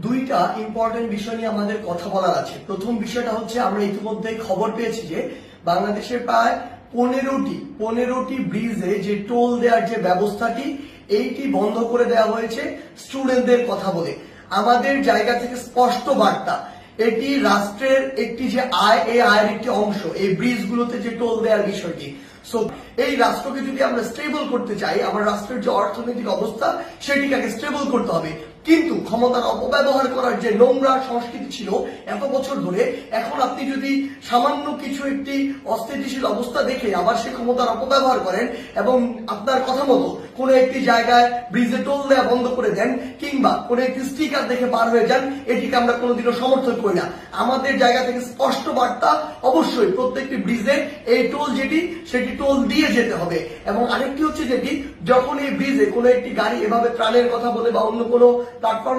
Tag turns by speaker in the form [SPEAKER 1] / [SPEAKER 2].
[SPEAKER 1] দুইটা ইম্পর্টেন্ট বিষয় নিয়ে আমাদের কথা বলার আছে। প্রথম বিষয়টা হচ্ছে, আমরা ইতিমধ্যে খবর পেয়েছি যে বাংলাদেশের প্রায় পনেরোটি ব্রিজে যে টোল দেওয়ার যে ব্যবস্থাটি, এইটি বন্ধ করে দেওয়া হয়েছে স্টুডেন্টদের কথা বলে। আমাদের জায়গা থেকে স্পষ্ট বার্তা, এটি রাষ্ট্রের একটি যে আয়, এই আয়ের একটি অংশ এই ব্রিজগুলোতে যে টোল দেওয়ার বিষয়টি। সো এই রাষ্ট্রকে যদি আমরা স্টেবল করতে চাই, আমার রাষ্ট্রের যে অর্থনৈতিক অবস্থা সেটিকে আগে স্টেবল করতে হবে। কিন্তু ক্ষমতার অপব্যবহার করার যে নোংরা সংস্কৃতি ছিল এত বছর ধরে, এখন আপনি যদি সামান্য কিছু একটি অস্থিতিশীল অবস্থা দেখে আবার সে ক্ষমতার অপব্যবহার করেন এবং আপনার কথা মতো কোন একটি জায়গায় ব্রিজে টোল দেওয়া বন্ধ করে দেন, কিংবা কোন একটি স্টিকার দেখে পার হয়ে যান, এটিকে আমরা কোনোদিনও সমর্থন করি না। আমাদের জায়গা থেকে স্পষ্ট বার্তা, অবশ্যই প্রত্যেকটি ব্রিজে এই টোল যেটি, সেটি টোল দিয়ে যেতে হবে। এবং আরেকটি হচ্ছে যেটি, যখন এই ব্রিজে কোনো একটি গাড়ি এভাবে ত্রাণের কথা বলে বা অন্য কোনো প্ল্যাটফর্মে